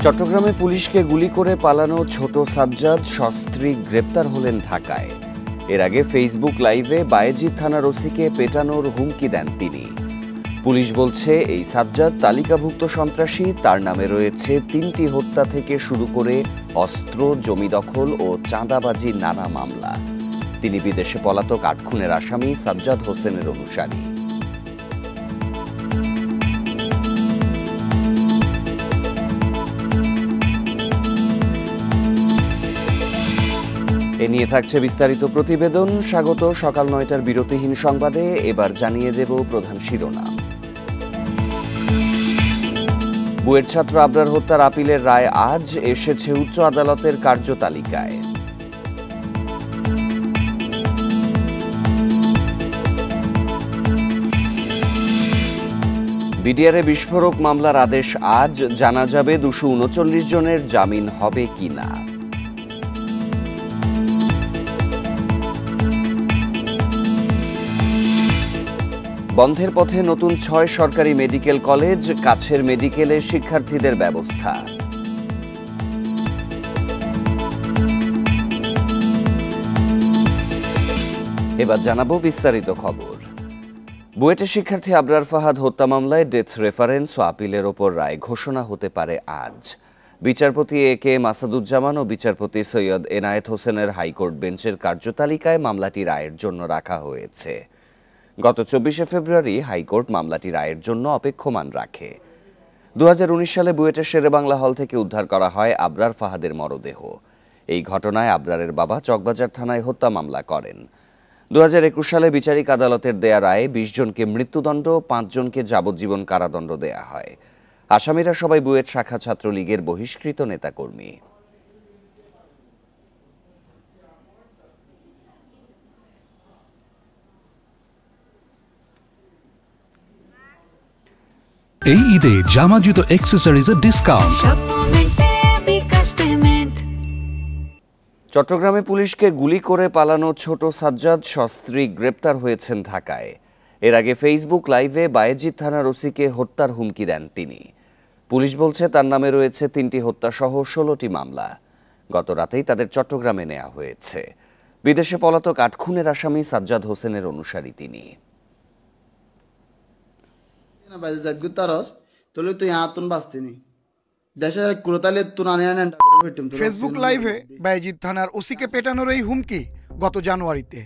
চট্টগ্রামে পুলিশকে গুলি করে পালানো ছোট সাজ্জাদ সস্ত্রীক গ্রেপ্তার হলেন ঢাকায়। এর আগে ফেসবুক লাইভে বায়েজিদ থানার ওসিকে পেটানোর হুমকি দেন তিনি। পুলিশ বলছে এই সাজ্জাদ তালিকাভুক্ত সন্ত্রাসী। তার নামে রয়েছে ৩টি হত্যা থেকে শুরু করে অস্ত্র, জমি দখল ও চাঁদাবাজির নানা মামলা। তিনি বিদেশে পলাতক ৮ খুনের আসামি সাজ্জাদ হোসেনের অনুসারী। এ নিয়ে থাকছে বিস্তারিত প্রতিবেদন। স্বাগত সকাল ৯টার বিরতিহীন সংবাদে। এবার জানিয়ে দেব প্রধান শিরোনাম। বুয়েট ছাত্র আবরার হত্যার আপিলের রায় আজ এসেছে উচ্চ আদালতের কার্যতালিকায়। বিডিআরে বিস্ফোরক মামলার আদেশ আজ, জানা যাবে ২৩৯ জনের জামিন হবে কিনা। বন্ধের পথে নতুন ৬ সরকারি মেডিকেল কলেজ, কাছের মেডিকেলে শিক্ষার্থীদের ব্যবস্থা। এবার জানাবো বিস্তারিত খবর। বুয়েটের শিক্ষার্থী আবরার ফাহাদ হত্যা মামলায় ডেথ রেফারেন্স ও আপিলের ওপর রায় ঘোষণা হতে পারে আজ। বিচারপতি AK মাসাদুজ্জামান ও বিচারপতি সৈয়দ এনায়েত হোসেনের হাইকোর্ট বেঞ্চের কার্যতালিকায় মামলাটি রায়ের জন্য রাখা হয়েছে। গত ২৪শে ফেব্রুয়ারি হাইকোর্ট মামলাটি রায়ের জন্য অপেক্ষমান রাখে। ২০১৯ সালে বুয়েটের শেরেবাংলা হল থেকে উদ্ধার করা হয় আবরার ফাহাদের মরদেহ। এই ঘটনায় আবরারের বাবা চকবাজার থানায় হত্যা মামলা করেন। ২০২১ সালে বিচারিক আদালতের দেয়া রায়ে ২০ জনকে মৃত্যুদণ্ড, ৫ জনকে যাবজ্জীবন কারাদণ্ড দেয়া হয়। আসামিরা সবাই বুয়েট শাখা ছাত্রলীগের বহিষ্কৃত নেতাকর্মী। এই ঈদে জামা জুতো অ্যাক্সেসরিজের ডিসকাউন্ট। চট্টগ্রামে পুলিশকে গুলি করে পালানো ছোট সাজ্জাদ সস্ত্রীক গ্রেপ্তার হয়েছেন ঢাকায়। এর আগে ফেসবুক লাইভে বায়েজিদ থানার ওসিকে হত্যার হুমকি দেন তিনি। পুলিশ বলছে তার নামে রয়েছে ৩টি হত্যাসহ ১৬টি মামলা। গত রাতেই তাদের চট্টগ্রামে নেওয়া হয়েছে। বিদেশে পলাতক ৮ খুনের আসামি সাজ্জাদ হোসেনের অনুসারী তিনি। ফেসবুক লাইভে বায়েজিদ থানার ওসিকে পেটানোর এই হুমকি গত জানুয়ারিতে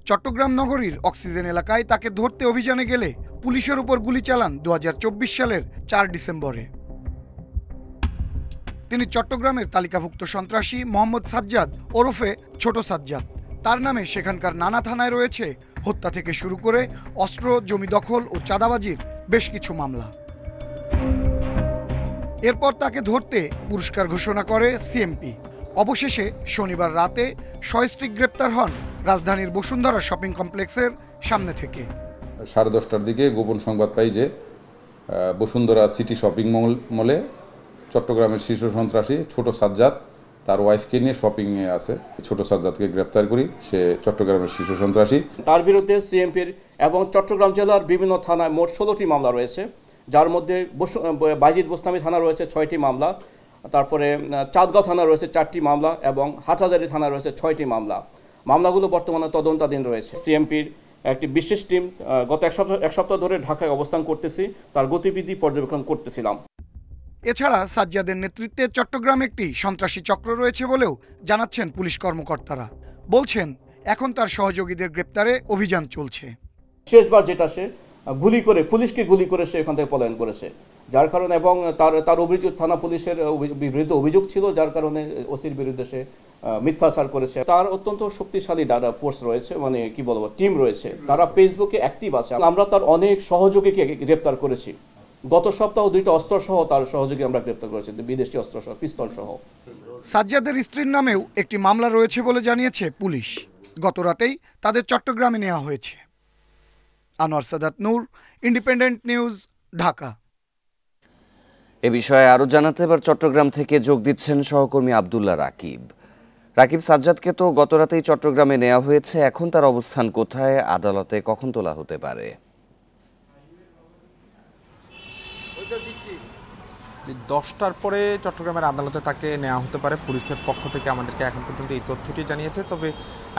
চট্টগ্রাম নগরীর অক্সিজেন এলাকায় তাকে ধরতে অভিযানে গেলে পুলিশের উপর গুলি চালান ২০২৪ সালের ৪ ডিসেম্বরে। তিনি চট্টগ্রামের তালিকাভুক্ত সন্ত্রাসী মোহাম্মদ সাজ্জাদ ওরফে ছোট সাজ্জাদ। তার নামে সেখানকার নানা থানায় রয়েছে হত্যা থেকে শুরু করে অস্ত্র, জমি দখল ও চাঁদাবাজির বেশ কিছু মামলা। এরপর তাকে ধরতে পুরস্কার ঘোষণা করে সিএমপি। অবশেষে শনিবার রাতে সস্ত্রীক গ্রেপ্তার হন রাজধানীর বসুন্ধরা শপিং কমপ্লেক্সের সামনে থেকে। 10:30টার দিকে গোপন সংবাদ পাই যে বসুন্ধরা সিটি শপিং মলে চট্টগ্রামের শীর্ষ সন্ত্রাসী ছোট সাজ্জাদ তার ওয়াইফকে নিয়ে শপিংয়ে আছে। ছোট সাজ্জাদকে গ্রেপ্তার করি। সে চট্টগ্রামের শীর্ষ সন্ত্রাসী। তার বিরুদ্ধে সিএমপির এবং চট্টগ্রাম জেলার বিভিন্ন থানায় মোট 16টি মামলা রয়েছে, যার মধ্যে বায়েজিদ বোস্তামি থানা রয়েছে 6টি মামলা, তারপরে চাঁদগাঁও থানা রয়েছে 4টি মামলা এবং হাটহাজারী থানা রয়েছে 6টি মামলা। মামলাগুলো বর্তমানে তদন্তাধীন রয়েছে। সিএমপির একটি বিশেষ টিম গত এক সপ্তাহ ধরে ঢাকায় অবস্থান করতেছি, তার গতিবিধি পর্যবেক্ষণ করতেছিলাম। এছাড়া সাজ্জাদের নেতৃত্বে চট্টগ্রামে একটি সন্ত্রাসী চক্র রয়েছে বলেও জানাচ্ছেন পুলিশ কর্মকর্তারা। বলছেন এখন তার সহযোগীদের গ্রেপ্তারে অভিযান চলছে। শেষবার যেটা সে পুলিশকে গুলি করে সে এখান থেকে পলায়ন করেছে, যার কারণে এবং তার অভিযোগ থানা পুলিশের বিরুদ্ধে অভিযোগ ছিল, যার কারণে ওসির বিরুদ্ধে সে মিথ্যাচার করেছে। তার অত্যন্ত শক্তিশালী ডাটা ফোর্স রয়েছে, মানে কি বলবো, টিম রয়েছে, তারা ফেসবুকে অ্যাক্টিভ আছে। আমরা তার অনেক সহযোগীকে গ্রেপ্তার করেছি। গত সপ্তাহে 2টা অস্ত্র সহ তার সহযোগী আমরা গ্রেপ্তার করেছি, বিদেশি অস্ত্র সহ, পিস্তল সহ। সাজ্জাদের স্ত্রীর নামেও একটি মামলা রয়েছে বলে জানিয়েছে পুলিশ। গত রাতেই তাদের চট্টগ্রামে নেওয়া হয়েছে। আনোয়ার সাদাত নূর, ইন্ডিপেন্ডেন্ট নিউজ, ঢাকা। এ বিষয়ে আরো জানাতে এবার চট্টগ্রাম থেকে যোগ দিচ্ছেন সহকর্মী আব্দুল্লাহ রাকিব। রাকিব, সাজ্জাদকে তো গত রাতেই চট্টগ্রামে নেওয়া হয়েছে, এখন তার অবস্থান কোথায়? আদালতে কখন তোলা হতে পারে? 10টার পরে চট্টগ্রামের আদালতে তাকে নেওয়া হতে পারে। পুলিশের পক্ষ থেকে আমাদেরকে এখন পর্যন্ত এই তথ্যটি জানিয়েছে। তবে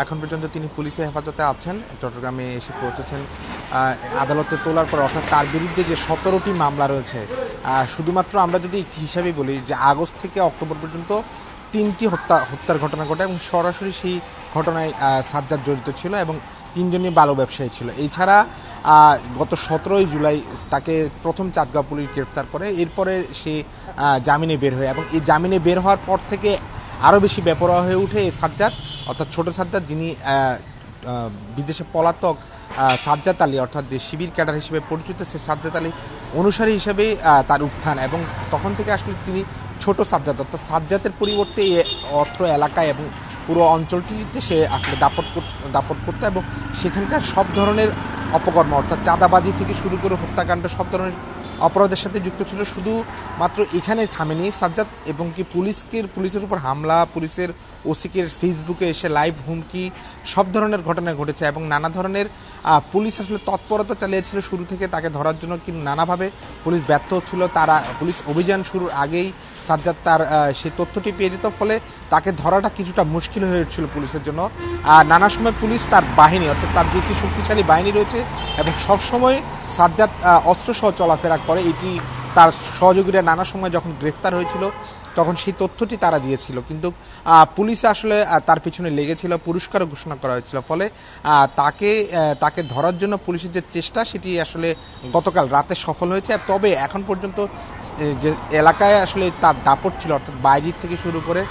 এখন পর্যন্ত তিনি পুলিশের হেফাজতে আছেন, চট্টগ্রামে এসে পৌঁছেছেন। আদালতে তোলার পর অর্থাৎ তার বিরুদ্ধে যে 17টি মামলা রয়েছে, শুধুমাত্র আমরা যদি একটি হিসাবে বলি যে আগস্ট থেকে অক্টোবর পর্যন্ত 3টি হত্যার ঘটনা ঘটে এবং সরাসরি সেই ঘটনায় সাজ্জাদ জড়িত ছিল এবং 3জনই বালু ব্যবসায়ী ছিল। এছাড়া গত 17ই জুলাই তাকে প্রথম চাঁদগাঁও পুলিশ গ্রেফতার করে, এরপরে সে জামিনে বের হয় এবং এই জামিনে বের হওয়ার পর থেকে আরও বেশি বেপরোয়া হয়ে ওঠে এই সাজ্জাদ, অর্থাৎ ছোট সাজ্জাদ, যিনি বিদেশে পলাতক সাজ্জাদ আলী, অর্থাৎ যে শিবির ক্যাডার হিসেবে পরিচিত সে সাজ্জাদ আলী অনুসারী হিসেবে তার উত্থান এবং তখন থেকে আসলে তিনি ছোট সাজ্জাদ, অর্থাৎ সাজ্জাদের পরিবর্তে অত্র এলাকায় এবং পুরো অঞ্চলটিতে সে আসলে দাপট করতো এবং সেখানকার সব ধরনের অপকর্ম অর্থাৎ চাঁদাবাজি থেকে শুরু করে হত্যাকাণ্ড সব ধরনের অপরাধের সাথে যুক্ত ছিল। শুধুমাত্র এখানে থামেনি সাজ্জাদ, এবং কি পুলিশের উপর হামলা, পুলিশের ওসিকে ফেসবুকে এসে লাইভ হুমকি, সব ধরনের ঘটনা ঘটেছে এবং নানা ধরনের পুলিশ আসলে তৎপরতা চালিয়েছিল শুরু থেকে তাকে ধরার জন্য, কিন্তু নানাভাবে পুলিশ ব্যর্থ হচ্ছিল। পুলিশ অভিযান শুরুর আগেই সাজ্জাদ তার সেই তথ্যটি পেয়ে যেত, ফলে তাকে ধরাটা কিছুটা মুশকিল হয়ে উঠছিল পুলিশের জন্য। নানা সময় পুলিশ তার বাহিনী অর্থাৎ তার যে একটি শক্তিশালী বাহিনী রয়েছে এবং সবসময় সাজ্জাদ অস্ত্রসহ চলাফেরা করে, এটি তার সহযোগীরা নানা সময় যখন গ্রেফতার হয়েছিল তখন সেই তথ্যটি তারা দিয়েছিল, কিন্তু পুলিশ আসলে তার পিছনে লেগেছিল, পুরস্কারও ঘোষণা করা হয়েছিল। ফলে তাকে ধরার জন্য পুলিশের যে চেষ্টা সেটি আসলে গতকাল রাতে সফল হয়েছে। তবে এখন পর্যন্ত যে এলাকায় আসলে তার দাপট ছিল, অর্থাৎ বাইজিৎ থেকে শুরু করে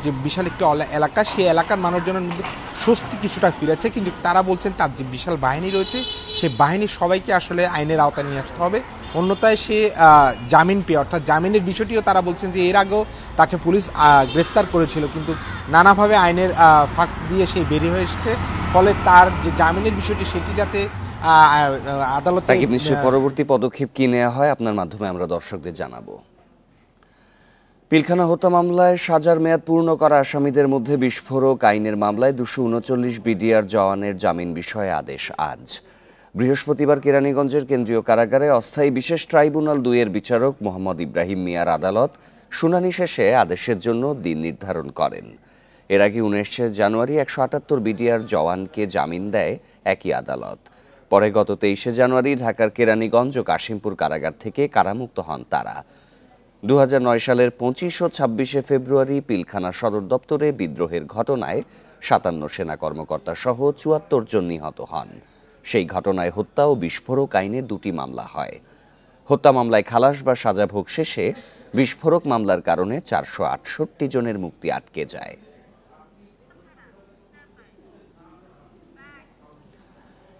যে বিশাল একটি এলাকা, সেই এলাকার মানুষজনের মধ্যে স্বস্তি কিছুটা ফিরেছে, কিন্তু তারা বলছেন তার যে বিশাল বাহিনী রয়েছে সেই বাহিনীর সবাইকে আসলে আইনের আওতায় নিয়ে আসতে হবে, অন্যথায় সে জামিন পেয়ে, অর্থাৎ জামিনের বিষয়টিও তারা বলছেন যে এর আগেও তাকে পুলিশ গ্রেফতার করেছিল, কিন্তু নানাভাবে আইনের ফাঁক দিয়ে সে বেরিয়ে হয়ে এসেছে। ফলে তার যে জামিনের বিষয়টি সেটি যাতে আদালতে নিশ্চয়ই পরবর্তী পদক্ষেপ কি নেওয়া হয় আপনার মাধ্যমে আমরা দর্শকদের জানাবো। পিলখানা হত্যা মামলায় সাজার মেয়াদ পূর্ণ করা আসামিদের মধ্যে বিস্ফোরক আইনের মামলায় 239 বিডিআর জওয়ানের জামিন বিষয়ে আদেশ আজ। বৃহস্পতিবার কেরানীগঞ্জের কেন্দ্রীয় কারাগারে অস্থায়ী বিশেষ ট্রাইব্যুনাল 2-এর বিচারক মোহাম্মদ ইব্রাহিম মিয়ার আদালত শুনানি শেষে আদেশের জন্য দিন নির্ধারণ করেন। এর আগে 19 জানুয়ারি 178 বিডিআর জওয়ানকে জামিন দেয় একই আদালত। পরে গত 23 জানুয়ারি ঢাকার কেরানীগঞ্জ ও কাশিমপুর কারাগার থেকে কারামুক্ত হন তারা। 2009 সালের 25 ও 26 ফেব্রুয়ারি পিলখানা সদর দপ্তরে বিদ্রোহের ঘটনায় 57 সেনা কর্মকর্তা সহ 74 জন নিহত হন। সেই ঘটনায় হত্যা ও বিস্ফোরক আইনে 2টি মামলা হয়। হত্যা মামলায় খালাস বা সাজা ভোগ শেষে বিস্ফোরক মামলার কারণে 468 জনের মুক্তি আটকে যায়।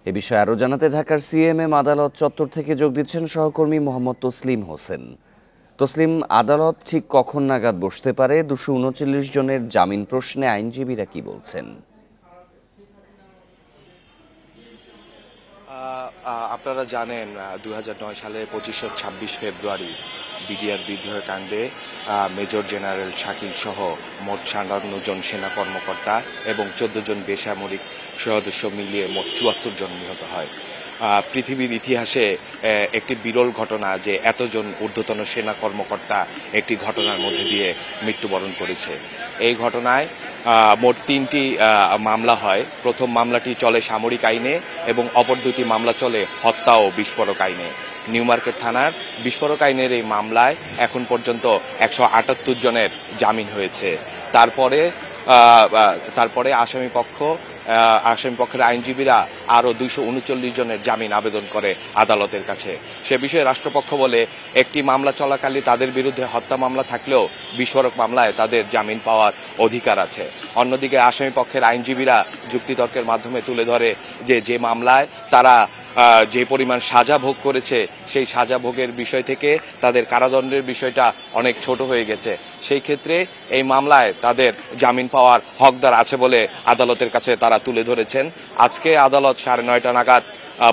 এ বিষয়ে আরও জানাতে ঢাকার সিএমএম আদালত চত্বর থেকে যোগ দিচ্ছেন সহকর্মী মোহাম্মদ তসলিম হোসেন। তসলিম, আদালত ঠিক কখন নাগাদ বসতে পারে? 239 জনের জামিন প্রশ্নে আইনজীবীরা কি বলছেন? আপনারা জানেন 2009 সালের 25 ও 26 ফেব্রুয়ারি বিডিআর বিদ্রোহ কাণ্ডে মেজর জেনারেল শাকিল সহ মোট 56 জন সেনা কর্মকর্তা এবং 14 জন বেসামরিক সদস্য মিলিয়ে মোট 74 জন নিহত হয়। পৃথিবীর ইতিহাসে একটি বিরল ঘটনা যে এতজন ঊর্ধ্বতন সেনা কর্মকর্তা একটি ঘটনার মধ্যে দিয়ে মৃত্যুবরণ করেছে। এই ঘটনায় মোট 3টি মামলা হয়। প্রথম মামলাটি চলে সামরিক আইনে এবং অপর 2টি মামলা চলে হত্যা ও বিস্ফোরক আইনে। নিউ মার্কেট থানার বিস্ফোরক আইনের এই মামলায় এখন পর্যন্ত 178 জনের জামিন হয়েছে। তারপরে আসামিপক্ষের আইনজীবীরা আরও 239 জনের জামিন আবেদন করে আদালতের কাছে। সে বিষয়ে রাষ্ট্রপক্ষ বলে একটি মামলা চলাকালে তাদের বিরুদ্ধে হত্যা মামলা থাকলেও বিস্ফোরক মামলায় তাদের জামিন পাওয়ার অধিকার আছে। অন্যদিকে আসামিপক্ষের আইনজীবীরা যুক্তিতর্কের মাধ্যমে তুলে ধরে যে মামলায় তারা যে পরিমাণ সাজা ভোগ করেছে সেই সাজা ভোগের বিষয় থেকে তাদের কারাদণ্ডের বিষয়টা অনেক ছোট হয়ে গেছে। সেই ক্ষেত্রে এই মামলায় তাদের জামিন পাওয়ার হকদার আছে বলে আদালতের কাছে তারা তুলে ধরেছেন। আজকে আদালত 9:30 নাগাদ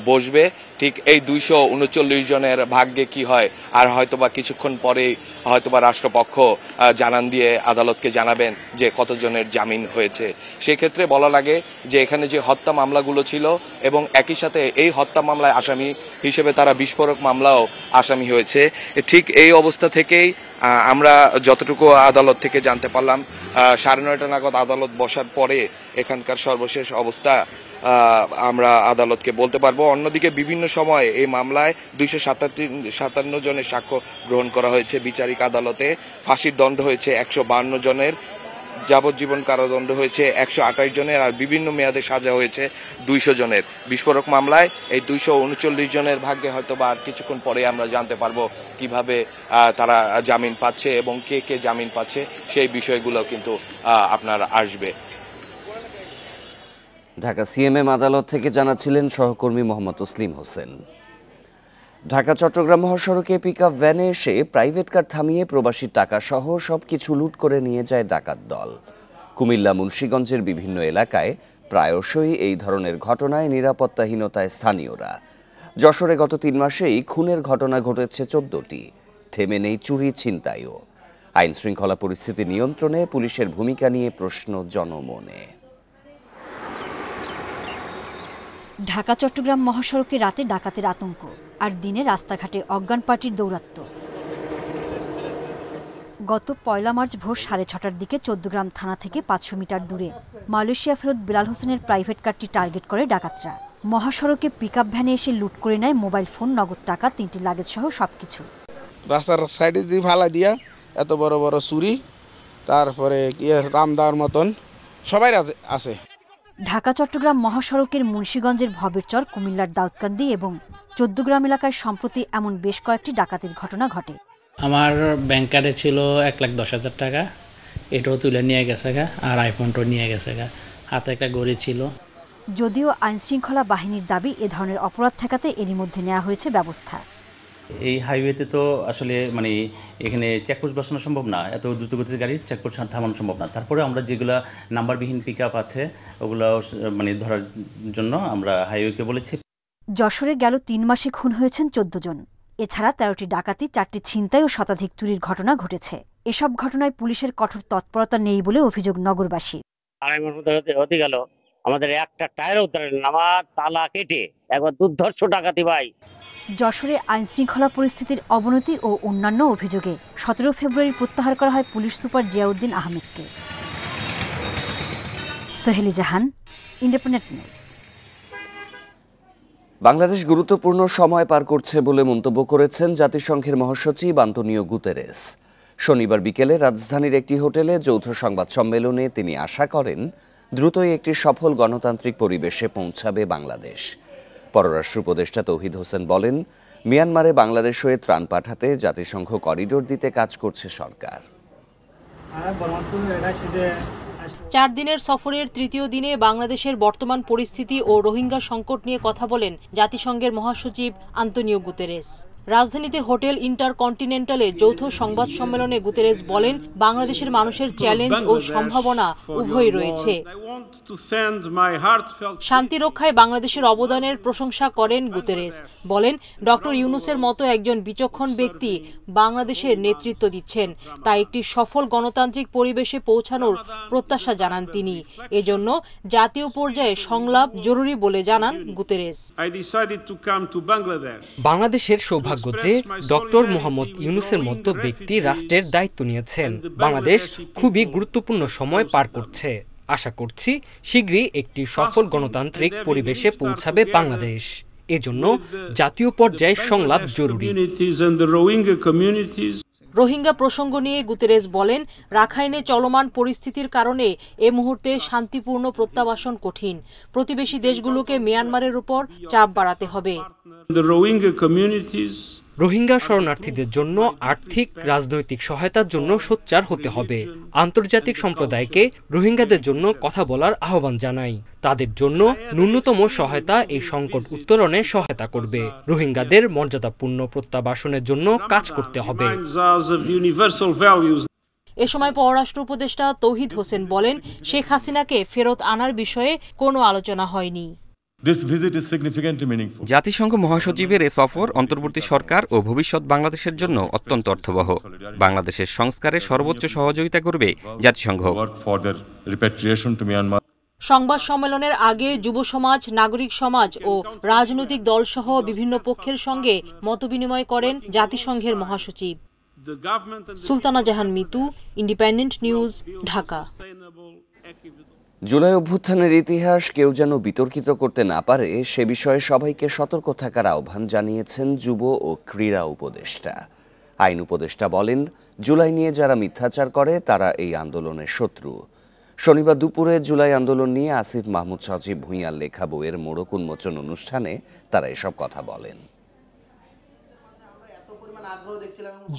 বসবে। ঠিক এই 239 জনের ভাগ্যে কি হয়, আর হয়তোবা কিছুক্ষণ পরেই হয়তোবা রাষ্ট্রপক্ষ জানান দিয়ে আদালতকে জানাবেন যে কতজনের জামিন হয়েছে। সেক্ষেত্রে বলা লাগে যে এখানে যে হত্যা মামলাগুলো ছিল এবং একই সাথে এই হত্যা মামলায় আসামি হিসেবে তারা বিস্ফোরক মামলাও আসামি হয়েছে। ঠিক এই অবস্থা থেকেই আমরা যতটুকু আদালত থেকে জানতে পারলাম 9:30 নাগাদ আদালত বসার পরে এখানকার সর্বশেষ অবস্থা আমরা আদালতকে বলতে পারবো। অন্যদিকে বিভিন্ন সময় এই মামলায় 257 জনের সাক্ষ্য গ্রহণ করা হয়েছে বিচারিক আদালতে। ফাঁসির দণ্ড হয়েছে 152 জনের, যাবজ্জীবন কারাদণ্ড হয়েছে 128 জনের, আর বিভিন্ন মেয়াদে সাজা হয়েছে 200 জনের। বিস্ফোরক মামলায় এই 239 জনের ভাগ্যে হয়তো বা আর কিছুক্ষণ পরে আমরা জানতে পারবো কিভাবে তারা জামিন পাচ্ছে এবং কে কে জামিন পাচ্ছে, সেই বিষয়গুলো কিন্তু আপনার আসবে। ঢাকা সিএমএম আদালত থেকে জানাচ্ছিলেন সহকর্মী মোহাম্মদ তসলিম হোসেন। ঢাকা চট্টগ্রাম মহাসড়কে পিকআপ ভ্যানে এসে প্রাইভেট কার থামিয়ে প্রবাসীর টাকা সহ সবকিছু লুট করে নিয়ে যায় ডাকাত দল। কুমিল্লা মুন্সিগঞ্জের বিভিন্ন এলাকায় প্রায়শই এই ধরনের ঘটনায় নিরাপত্তাহীনতায় স্থানীয়রা। যশোরে গত 3 মাসেই খুনের ঘটনা ঘটেছে 14টি। থেমে নেই চুরি ছিনতাইও। আইন শৃঙ্খলা পরিস্থিতি নিয়ন্ত্রণে পুলিশের ভূমিকা নিয়ে প্রশ্ন জনমনে। ঢাকা চট্টগ্রাম মহাসড়কে রাতে ডাকাতের আতঙ্ক, আর দিনে রাস্তাঘাটে অজ্ঞান পার্টির দৌরাত্ম্য। গত 1 মার্চ ভোর 6:30টার দিকে 14গ্রাম থানা থেকে 500 মিটার দূরে মালয়েশিয়া ফেরত বিলাল হোসেনের প্রাইভেট কারটি টার্গেট করে ডাকাতরা। মহাসড়কে পিকআপ ভ্যানে এসে লুট করে নেয় মোবাইল ফোন, নগদ টাকা, 3টি লাগেজ সহ সবকিছু। রাস্তার সাইডে দিয়ে ফালা দিয়া এত বড় বড় চুরি, তারপরে কি রামদার মতন সবাই আছে। ঢাকা চট্টগ্রাম মহাসড়কের মুন্সিগঞ্জের ভবেরচর, কুমিল্লার দাউদকান্দি এবং 14গ্রাম এলাকায় সম্প্রতি এমন বেশ কয়েকটি ডাকাতির ঘটনা ঘটে। আমার ব্যাংক কার্ডে ছিল 1,10,000 টাকা, এটাও তুলে নিয়ে গেছে গা, আর আইফোনটাও নিয়ে গেছে গা, হাতে একটা ঘড়ি ছিল। যদিও আইনশৃঙ্খলা বাহিনীর দাবি এ ধরনের অপরাধ ঠেকাতে এরই মধ্যে নেওয়া হয়েছে ব্যবস্থা। এই হাইওয়েতে তো আসলে এখানে চেকপোস্ট বসানো সম্ভব না, এত দ্রুতগতির গাড়ি চেকপোস্ট থামানো সম্ভব না। তারপরে আমরা যেগুলো নাম্বারবিহীন পিকআপ আছে ওগুলো ধরার জন্য আমরা হাইওয়েকে বলেছি। যশোরে গেল 3 মাসে খুন হয়েছেন 14 জন। এছাড়া 13টি ডাকাতি, 4টি ছিনতাই ও শতাধিক চুরির ঘটনা ঘটেছে। এসব ঘটনায় পুলিশের কঠোর তৎপরতা নেই বলে অভিযোগ নগরবাসীর। হতে গেল আমাদের একটা টায়ার উদ্ধার, আমার তালা কেটে একবার দুর্ধর্ষ ডাকাতি ভাই। যশোরে আইনশৃঙ্খলা পরিস্থিতির অবনতি ও অন্যান্য অভিযোগে 17 ফেব্রুয়ারি প্রত্যাহার করা হয় পুলিশ সুপার জিয়াউদ্দিন আহমেদকে। সোহেলি জাহান, ইন্ডিপেন্ডেন্ট নিউজ। বাংলাদেশ গুরুত্বপূর্ণ সময় পার করছে বলে মন্তব্য করেছেন জাতিসংঘের মহাসচিব আন্তোনিও গুতেরেস। শনিবার বিকেলে রাজধানীর একটি হোটেলে যৌথ সংবাদ সম্মেলনে তিনি আশা করেন দ্রুতই একটি সফল গণতান্ত্রিক পরিবেশে পৌঁছাবে বাংলাদেশ। পররাষ্ট্র উপদেষ্টা তৌহিদ হোসেন বলেন, মিয়ানমারে বাংলাদেশ হয়ে ত্রাণ পাঠাতে জাতিসংঘ করিডোর দিতে কাজ করছে সরকার। 4 দিনের সফরের 3য় দিনে বাংলাদেশের বর্তমান পরিস্থিতি ও রোহিঙ্গা সংকট নিয়ে কথা বলেন জাতিসংঘের মহাসচিব আন্তোনিও গুতেরেস। রাজধানীতে হোটেল ইন্টারকন্টিনেন্টালে যৌথ সংবাদ সম্মেলনে গুতেরেস বলেন, বাংলাদেশের মানুষের চ্যালেঞ্জ ও সম্ভাবনা উভয়ই রয়েছে। শান্তি রক্ষায় বাংলাদেশের অবদানের প্রশংসা করেন গুতেরেস। বলেন, ডক্টর ইউনূসের মতো একজন বিচক্ষণ ব্যক্তি বাংলাদেশের নেতৃত্ব দিচ্ছেন, তাই একটি সফল গণতান্ত্রিক পরিবেশে পৌঁছানোর প্রত্যাশা জানান তিনি। এজন্য জাতীয় পর্যায়ে সংলাপ জরুরি বলে জানান গুতেরেস। বাংলাদেশের সৌভাগ্য যে ডক্টর মোহাম্মদ ইউনূসের মতো ব্যক্তি রাষ্ট্রের দায়িত্ব নিয়েছেন। বাংলাদেশ খুবই গুরুত্বপূর্ণ সময় পার করছে। আশা করছি শীঘ্রই একটি সফল গণতান্ত্রিক পরিবেশে পৌঁছাবে বাংলাদেশ। এজন্য জাতীয় পর্যায়ে সংলাপ জরুরি। রোহিঙ্গা প্রসঙ্গ নিয়ে গুতেরেস বলেন, রাখাইনে চলমান পরিস্থিতির কারণে এ মুহূর্তে শান্তিপূর্ণ প্রত্যাবাসন কঠিন। প্রতিবেশী দেশগুলোকে মিয়ানমারের উপর চাপ বাড়াতে হবে। রোহিঙ্গা শরণার্থীদের জন্য আর্থিক, রাজনৈতিক সহায়তার জন্য সোচ্চার হতে হবে। আন্তর্জাতিক সম্প্রদায়কে রোহিঙ্গাদের জন্য কথা বলার আহ্বান জানাই। তাদের জন্য ন্যূনতম সহায়তা এই সংকট উত্তরণে সহায়তা করবে। রোহিঙ্গাদের মর্যাদাপূর্ণ প্রত্যাবাসনের জন্য কাজ করতে হবে। এ সময় পররাষ্ট্র উপদেষ্টা তৌহিদ হোসেন বলেন, শেখ হাসিনাকে ফেরত আনার বিষয়ে কোনো আলোচনা হয়নি। জাতিসংঘ মহাসচিবের এ সফর অন্তর্বর্তী সরকার ও ভবিষ্যৎ বাংলাদেশের জন্য অত্যন্ত অর্থবহ। বাংলাদেশের সংস্কারে সর্বোচ্চ সহযোগিতা করবে জাতিসংঘ। সংবাদ সম্মেলনের আগে যুব সমাজ, নাগরিক সমাজ ও রাজনৈতিক দলসহ বিভিন্ন পক্ষের সঙ্গে মতবিনিময় করেন জাতিসংঘের মহাসচিব। সুলতানা জাহান মিতু, ইন্ডিপেন্ডেন্ট নিউজ, ঢাকা। জুলাই অভ্যুত্থানের ইতিহাস কেউ যেন বিতর্কিত করতে না পারে সে বিষয়ে সবাইকে সতর্ক থাকার আহ্বান জানিয়েছেন যুব ও ক্রীড়া উপদেষ্টা। আইন উপদেষ্টা বলেন, জুলাই নিয়ে যারা মিথ্যাচার করে তারা এই আন্দোলনের শত্রু। শনিবার দুপুরে জুলাই আন্দোলন নিয়ে আসিফ মাহমুদ সজীব ভূঁইয়ার লেখা বইয়ের মোড়ক উন্মোচন অনুষ্ঠানে তারা এসব কথা বলেন।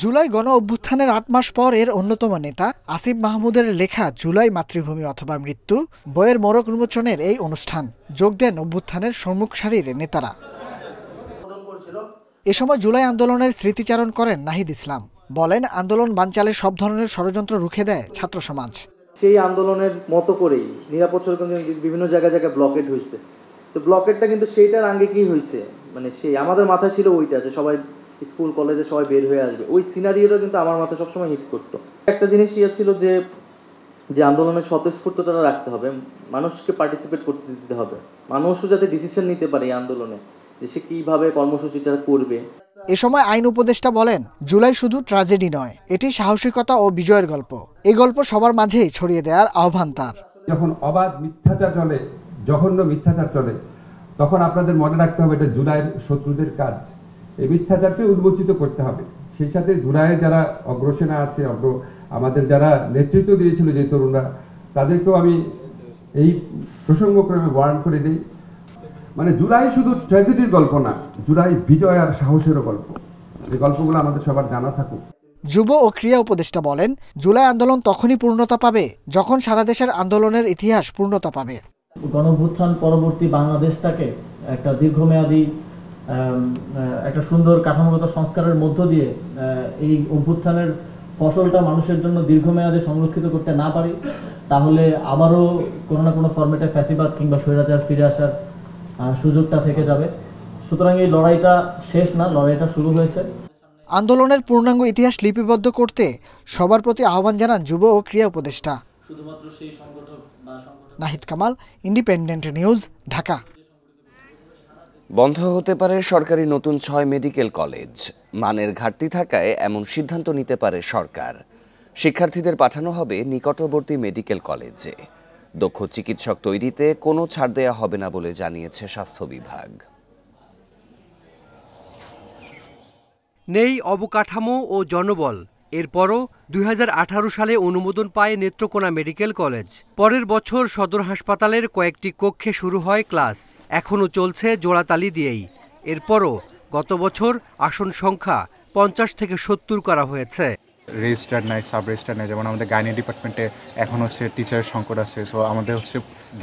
জুলাই গণ অভ্যুত্থানের ৮ মাস পর এর অন্যতম নেতা আসিফ মাহমুদের লেখা জুলাই মাতৃভূমি অথবা মৃত্যু বইয়ের মোড়ক উন্মোচনের এই অনুষ্ঠান যোগ দেন অভ্যুত্থানের সম্মুখ সারির নেতারা। এ সময় জুলাই আন্দোলনের স্মৃতিচারণ করেন নাহিদ ইসলাম। বলেন, আন্দোলন বানচালে সব ধরনের ষড়যন্ত্র রুখে দেয় ছাত্র সমাজ। সেই আন্দোলনের মতো করেই নিরাপদ সড়ক বিভিন্ন জায়গায় ব্লকেড হয়েছে। তো ব্লকেডটা কিন্তু সেইটার আগে কি হয়েছে, মানে সেই আমাদের মাথায় ছিল ওইটা যে সবাই স্কুল কলেজে সবাই বের হয়ে আসবে, ওই সিনারিওটা কিন্তু আমার মাথায় সবসময় হিট করতো। একটা জিনিস ছিল যে আন্দোলনের স্বতঃস্ফূর্ততা রাখতে হবে, মানুষকে পার্টিসিপেট করতে দিতে হবে, মানুষও যাতে ডিসিশন নিতে পারে এই আন্দোলনে যে সে কীভাবে কর্মসূচিটা করবে। এ সময় আইন উপদেষ্টা বলেন, জুলাই শুধু ট্র্যাজেডি নয়, এটি সাহসিকতা ও বিজয়ের গল্প। এই গল্প সবার মাঝেই ছড়িয়ে দেওয়ার আহ্বান তার। যখন অবাধ মিথ্যাচার চলে, জঘন্য মিথ্যাচার চলে, তখন আপনাদের মনে রাখতে হবে এটা জুলাইয়ের শত্রুদের কাজ। এই মিথ্যাচারকে উন্মোচিত করতে হবে। সেই সাথে জুলাইয়ে যারা অগ্রসেনা আছে, আমাদের যারা নেতৃত্ব দিয়েছিল যে তরুণরা, তাদেরকেও আমি এই প্রসঙ্গক্রমে ওয়ার্ন করে দিই, মানে জুলাই শুধু ট্র্যাজেডির গল্প না, জুলাই বিজয় আর সাহসেরও গল্প। এই গল্পগুলো আমাদের সবার জানা থাকুক। যুব ও ক্রীড়া উপদেষ্টা বলেন, জুলাই আন্দোলন তখনই পূর্ণতা পাবে যখন সারা দেশের আন্দোলনের ইতিহাস পূর্ণতা পাবে। গণঅভ্যুত্থান পরবর্তী বাংলাদেশটাকে একটা দীর্ঘমেয়াদী একটা সুন্দর কাঠামোগত সংস্কারের মধ্য দিয়ে এই অভ্যুত্থানের ফসলটা মানুষের জন্য দীর্ঘমেয়াদে সংরক্ষিত করতে না পারি, তাহলে আবারও কোনো না কোনো ফরম্যাটে ফ্যাসিবাদ কিংবা স্বৈরাচার ফিরে আসার সুযোগটা থেকে যাবে। সুতরাং এই লড়াইটা শেষ না, লড়াইটা শুরু হয়েছে। আন্দোলনের পূর্ণাঙ্গ ইতিহাস লিপিবদ্ধ করতে সবার প্রতি আহ্বান জানান যুব ও ক্রীড়া উপদেষ্টা। Nahid Kamal, independent news, Dhaka. বন্ধ হতে পারে সরকারি নতুন 6 মেডিকেল কলেজ। মানের ঘাটতি থাকায় এমন সিদ্ধান্ত নিতে পারে সরকার। শিক্ষার্থীদের পাঠানো হবে নিকটবর্তী মেডিকেল কলেজে। দক্ষ চিকিৎসক তৈরিতে কোনো ছাড় দেয়া হবে না বলে জানিয়েছে স্বাস্থ্য বিভাগ। নেই অবকাঠামো ও জনবল। এরপরও 2018 সালে অনুমোদন পায় নেত্রকোনা মেডিকেল কলেজ। পরের বছর সদর হাসপাতালের কয়েকটি কক্ষে শুরু হয় ক্লাস। এখনও চলছে জোড়াতালি দিয়েই। এরপরও গত বছর আসন সংখ্যা 50 থেকে 70 করা হয়েছে। রেজিস্টার নাই, সাব রেজিস্টার নাই। যেমন আমাদের গাইনি ডিপার্টমেন্টে এখন টিচারের সংকট আছে। সো আমাদের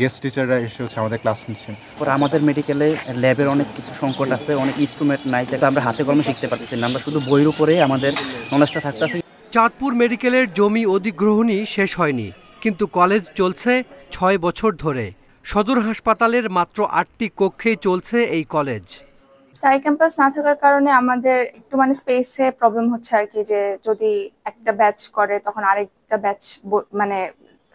গেস্ট টিচাররা এসে আমাদের ক্লাস নিচ্ছেন। আমাদের মেডিকেলে ল্যাবের অনেক কিছু সংকট আছে, অনেক ইনস্ট্রুমেন্ট নাই, যেটা আমরা হাতে কলমে শিখতে পারতেছি না। আমরা শুধু বইয়ের উপরেই আমাদের নলেজটা থাকতেছে। চাঁদপুর মেডিকেলের জমি অধিগ্রহণই শেষ হয়নি, কিন্তু কলেজ চলছে 6 বছর ধরে। সদর হাসপাতালের মাত্র 8টি কক্ষেই চলছে এই কলেজ। স্থায়ী ক্যাম্পাস না থাকার কারণে আমাদের একটু স্পেসে প্রবলেম হচ্ছে আর কি, যে যদি একটা ব্যাচ করে তখন আরেকটা ব্যাচ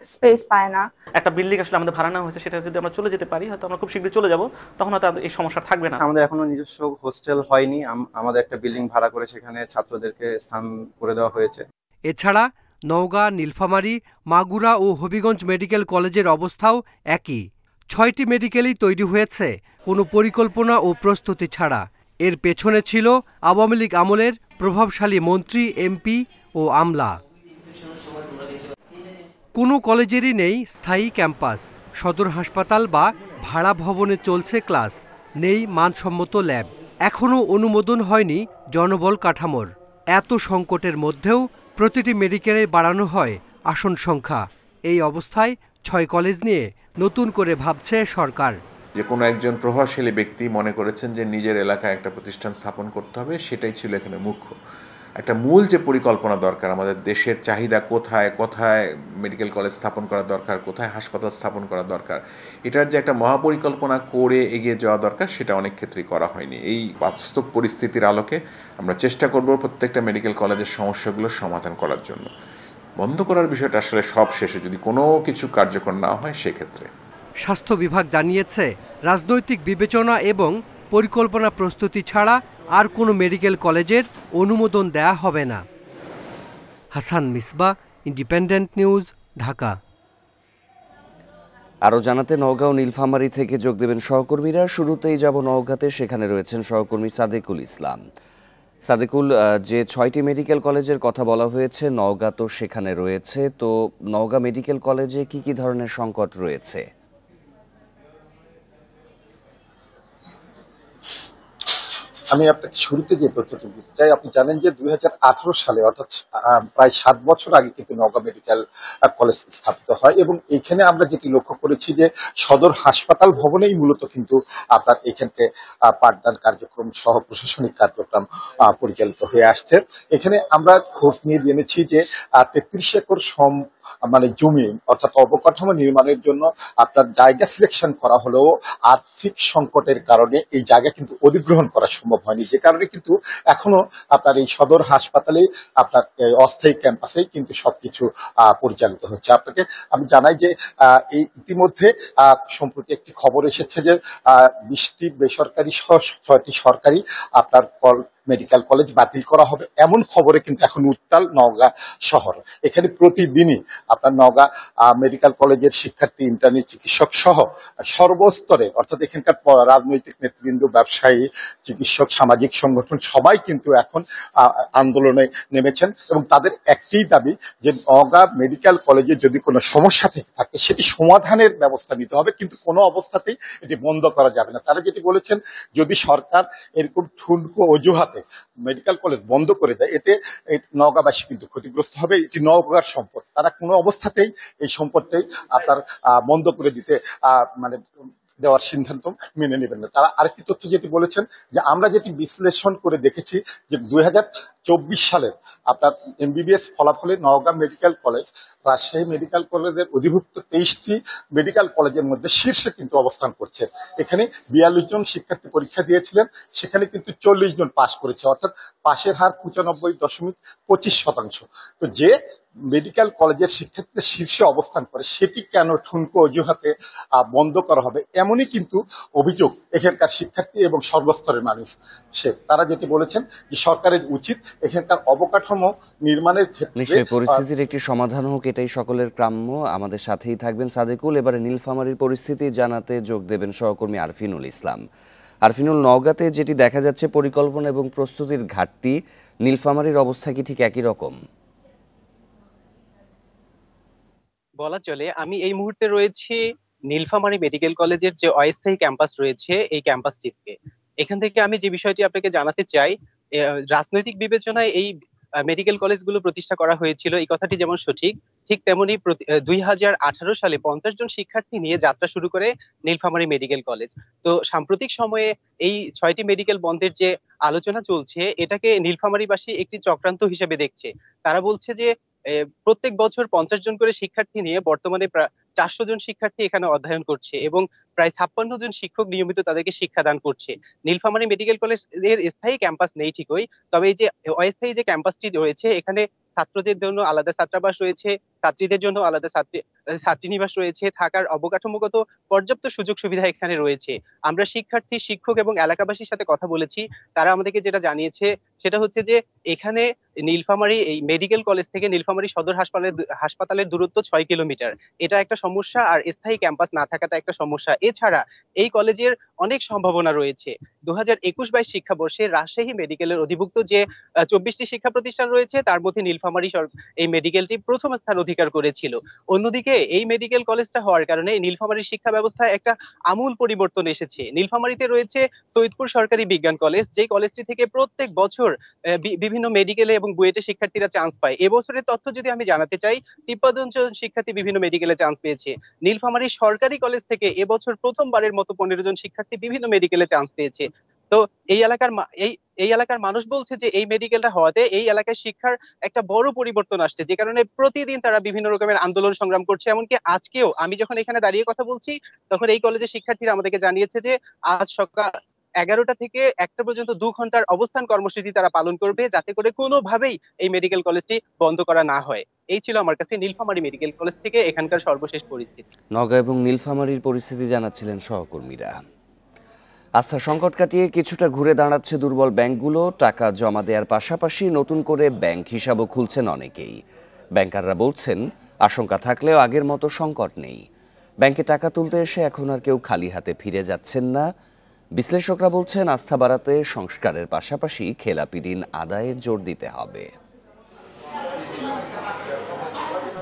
স্পেস পায় না। একটা বিল্ডিং আসলে আমাদের ভাড়া নেওয়া হয়েছে, সেটা যদি আমরা চলে যেতে পারি হয়তো আমরা খুব শীঘ্রই চলে যাব, তখন হয়তো এই সমস্যা থাকবে না। আমাদের এখনো নিজস্ব হোস্টেল হয়নি, আমাদের একটা বিল্ডিং ভাড়া করে সেখানে ছাত্রদেরকে স্থান করে দেওয়া হয়েছে। এছাড়া নওগাঁ, নীলফামারী, মাগুরা ও হবিগঞ্জ মেডিকেল কলেজের অবস্থাও একই। 6টি মেডিকেলই তৈরি হয়েছে কোনো পরিকল্পনা ও প্রস্তুতি ছাড়া। এর পেছনে ছিল আওয়ামী লীগ আমলের প্রভাবশালী মন্ত্রী, এমপি ও আমলা। কোনো কলেজেরই নেই স্থায়ী ক্যাম্পাস। সদর হাসপাতাল বা ভাড়া ভবনে চলছে ক্লাস। নেই মানসম্মত ল্যাব। এখনও অনুমোদন হয়নি জনবল কাঠামোর। এত সংকটের মধ্যেও প্রতিটি মেডিকেলে বাড়ানো হয় আসন সংখ্যা। এই অবস্থায় 6 কলেজ নিয়ে নতুন করে ভাবছে সরকার। যে কোনো একজন প্রভাবশালী ব্যক্তি মনে করেছেন যে নিজের এলাকায় একটা প্রতিষ্ঠান স্থাপন করতে হবে, সেটাই ছিল এখানে মুখ্য। একটা মূল যে পরিকল্পনা দরকার, আমাদের দেশের চাহিদা কোথায় কোথায় মেডিকেল কলেজ স্থাপন করা দরকার, কোথায় হাসপাতাল স্থাপন করা দরকার, এটার যে একটা মহাপরিকল্পনা করে এগিয়ে যাওয়া দরকার, সেটা অনেক ক্ষেত্রেই করা হয়নি। এই বাস্তব পরিস্থিতির আলোকে আমরা চেষ্টা করব প্রত্যেকটা মেডিকেল কলেজের সমস্যাগুলো সমাধান করার জন্য। বন্ধ করার বিষয়টা আসলে সব শেষে, যদি কোনো কিছু কার্যকর না হয় সেক্ষেত্রে। স্বাস্থ্য বিভাগ জানিয়েছে রাজনৈতিক বিবেচনা এবং পরিকল্পনা প্রস্তুতি ছাড়া আর কোনো মেডিকেল কলেজের অনুমোদন দেয়া হবে না। Hasan Misbah, independent news, Dhaka. আরও জানাতে নওগাঁ ও নীলফামারী থেকে যোগ দেবেন সহকর্মীরা। শুরুতেই যাব নওগাঁতে, সেখানে রয়েছেন সহকর্মী সাদেকুল ইসলাম। সাদেকুল, যে 6টি মেডিকেল কলেজের কথা বলা হয়েছে, নওগাঁ তো সেখানে রয়েছে, তো নওগাঁ মেডিকেল কলেজে কি কি ধরনের সংকট রয়েছে? আমি আপনাকে শুরুতে যে তথ্যটি দিতে চাই, আপনি জানেন যে 2018 সালে অর্থাৎ প্রায় 7 বছর আগে কিন্তু নওগাঁ মেডিকেল কলেজ স্থাপিত হয় এবং এখানে আমরা যেটি লক্ষ্য করেছি যে সদর হাসপাতাল ভবনেই মূলত কিন্তু আপনার এখানকে পাঠদান কার্যক্রম সহ প্রশাসনিক কার্যক্রম পরিচালিত হয়ে আসছে। এখানে আমরা খোঁজ নিয়ে জেনেছি যে 33 একর মানে জমি অর্থাৎ অবকাঠামো নির্মাণের জন্য আপনার জায়গা সিলেকশন করা হলেও আর্থিক সংকটের কারণে এই জায়গা কিন্তু অধিগ্রহণ করা সম্ভব হয়নি, যে কারণে কিন্তু এখনো আপনার এই সদর হাসপাতালে আপনার অস্থায়ী ক্যাম্পাসেই কিন্তু সবকিছু পরিচালিত হচ্ছে। আপনাকে আমি জানাই যে এই ইতিমধ্যে সম্প্রতি একটি খবর এসেছে যে 20টি বেসরকারি সহ 6টি সরকারি আপনার মেডিকেল কলেজ বাতিল করা হবে, এমন খবরে কিন্তু এখন উত্তাল নওগাঁ শহর। এখানে প্রতিদিনই আপনার নওগাঁ মেডিকেল কলেজের শিক্ষার্থী, ইন্টার্নি, চিকিৎসক সহ সর্বস্তরে অর্থাৎ এখানকার রাজনৈতিক নেতৃবৃন্দ, ব্যবসায়ী, চিকিৎসক, সামাজিক সংগঠন সবাই কিন্তু এখন আন্দোলনে নেমেছেন এবং তাদের একটাই দাবি যে নওগাঁ মেডিকেল কলেজে যদি কোনো সমস্যা থেকে থাকে সেটি সমাধানের ব্যবস্থা নিতে হবে, কিন্তু কোনো অবস্থাতেই এটি বন্ধ করা যাবে না। তারা যেটি বলেছেন, যদি সরকার এরকম ঠুনকো অজুহাতে মেডিকেল কলেজ বন্ধ করে দেয়, এতে নওগাঁবাসী কিন্তু ক্ষতিগ্রস্ত হবে। এটি নওগাঁর সম্পদ, তারা কোনো অবস্থাতেই এই সম্পদটাই আপনার বন্ধ করে দিতে মানে দেওয়ার সিদ্ধান্ত মেনে নেবেন না। তারা আরেকটি তথ্য যেটি বলেছেন যে আমরা যেটি বিশ্লেষণ করে দেখেছি যে 2024 সালের আপনার MBBS ফলাফলে Naogaon medical college Rajshahi medical কলেজের অধিভুক্ত 23টি মেডিকেল কলেজের মধ্যে শীর্ষে কিন্তু অবস্থান করছে। এখানে 42 জন শিক্ষার্থী পরীক্ষা দিয়েছিলেন, সেখানে কিন্তু 40 জন পাশ করেছে, অর্থাৎ পাশের হার 95.25%। তো যে মেডিকেল কলেজের শিক্ষার্থীদের শীর্ষে অবস্থান করে সেটি কেন ঠুনকো অজুহাতে বন্ধ করা হবে, এমনই কিন্তু অভিযোগ এখানকার শিক্ষার্থী এবং সর্বস্তরের মানুষ। তারা যেটি বলেছেন যে সরকারের উচিত এখানকার অবকাঠামো নির্মাণের ক্ষেত্রে নিশ্চয়ই পরিস্থিতির একটি সমাধান হোক, এটাই সকলের কাম্য। আমাদের সাথেই থাকবেন সাদেকুল। এবারে নীলফামারীর পরিস্থিতি জানাতে যোগ দেবেন সহকর্মী আরফিনুল ইসলাম। আরফিনুল, নওগাঁতে যেটি দেখা যাচ্ছে পরিকল্পনা এবং প্রস্তুতির ঘাটতি, নীলফামারীর অবস্থা কি ঠিক একই রকম? বলা চলে। আমি এই মুহূর্তে রয়েছি নীলফামারী মেডিকেল কলেজের যে অস্থায়ী ক্যাম্পাস রয়েছে এই ক্যাম্পাসটিতে। এখান থেকে আমি যে বিষয়টি আপনাকে জানাতে চাই, রাজনৈতিক বিবেচনায় এই মেডিকেল কলেজগুলো প্রতিষ্ঠা করা হয়েছিল, এই কথাটি যেমন সঠিক, ঠিক তেমনি 2018 সালে 50 জন শিক্ষার্থী নিয়ে যাত্রা শুরু করে নীলফামারী মেডিকেল কলেজ। তো সাম্প্রতিক সময়ে এই 6টি মেডিকেল বন্ধের যে আলোচনা চলছে, এটাকে নীলফামারীবাসী একটি চক্রান্ত হিসেবে দেখছে। তারা বলছে যে প্রত্যেক বছর 50 জন করে শিক্ষার্থী নিয়ে বর্তমানে প্রায় 400 জন শিক্ষার্থী এখানে অধ্যয়ন করছে এবং প্রায় 56 জন শিক্ষক নিয়মিত তাদেরকে শিক্ষাদান করছে। নীলফামারী মেডিকেল কলেজ এর স্থায়ী ক্যাম্পাস নেই ঠিকই, তবে এই যে অস্থায়ী যে ক্যাম্পাসটি রয়েছে, এখানে ছাত্রদের জন্য আলাদা ছাত্রাবাস রয়েছে, ছাত্রীদের জন্য আলাদা ছাত্রীনিবাস রয়েছে, থাকার অবকাঠামোগত পর্যাপ্ত সুযোগ সুবিধা এখানে রয়েছে। আমরা শিক্ষার্থী, শিক্ষক এবং এলাকাবাসীর সাথে কথা বলেছি, তারা আমাদেরকে যেটা জানিয়েছে সেটা হচ্ছে যে এখানে নীলফামারী এই মেডিকেল কলেজ থেকে নীলফামারী সদর হাসপাতালের দূরত্ব 6 কিলোমিটার। এটা একটা সমস্যা, আর স্থায়ী ক্যাম্পাস না থাকাটা একটা সমস্যা। এছাড়া এই কলেজের অনেক সম্ভাবনা রয়েছে। 2021-22 শিক্ষাবর্ষে রাজশাহী মেডিকেলের অধিভুক্ত যে 24টি শিক্ষা প্রতিষ্ঠান রয়েছে, তার মধ্যে নীলফামারী এই মেডিকেলটি প্রথম স্থান অধিকার করেছিল। অন্যদিকে এই মেডিকেল কলেজটা হওয়ার কারণে নীলফামারী শিক্ষা ব্যবস্থায় একটা আমূল পরিবর্তন এসেছে। নীলফামারীতে রয়েছে সৈয়দপুর সরকারি বিজ্ঞান কলেজ, যে কলেজটি থেকে প্রত্যেক বছর বিভিন্ন মেডিকেলে এবং বুয়েটে শিক্ষার্থীরা চান্স পায়। এবছরের তথ্য যদি আমি জানাতে চাই, 53 জন শিক্ষার্থী বিভিন্ন মেডিকেলে চান্স পেয়েছে। নীলফামারী সরকারি কলেজ থেকে এবছর প্রথমবারের মতো 15 জন শিক্ষার্থী বিভিন্ন মেডিকেলে চান্স পেয়েছে। তো এই এলাকার মানুষ বলছে যে এই মেডিকেলটা হওয়াতে এই এলাকায় শিক্ষার একটা বড় পরিবর্তন আসছে, যে কারণে প্রতিদিন তারা বিভিন্ন রকমের আন্দোলন সংগ্রাম করছে। এমনকি আজকেও আমি যখন এখানে দাঁড়িয়ে কথা বলছি তখন এই কলেজের শিক্ষার্থীরা আমাদেরকে জানিয়েছে যে আজ সকাল 11টা থেকে 1টা পর্যন্ত 2 ঘন্টার অবস্থান কর্মসূচি তারা পালন করবে, যাতে করে কোনোভাবেই এই মেডিকেল কলেজটি বন্ধ করা না হয়। এই ছিল আমার কাছে নীলফামারী মেডিকেল কলেজ থেকে এখানকার সর্বশেষ পরিস্থিতি। নওগাঁ এবং নীলফামারীর পরিস্থিতি জানাচ্ছিলেন সহকর্মীরা। আস্থা সংকট কাটিয়ে কিছুটা ঘুরে দাঁড়াচ্ছে দুর্বল ব্যাংকগুলো। টাকা জমা দেওয়ার পাশাপাশি নতুন করে ব্যাংক হিসাবও খুলছেন অনেকেই। ব্যাংকাররা বলছেন আশঙ্কা থাকলেও আগের মতো সংকট নেই। ব্যাংকে টাকা তুলতে এসে এখন আর কেউ খালি হাতে ফিরে যাচ্ছেন না। বিশ্লেষকরা বলছেন আস্থা বাড়াতে সংস্কারের পাশাপাশি খেলাপি ঋণ আদায়ে জোর দিতে হবে।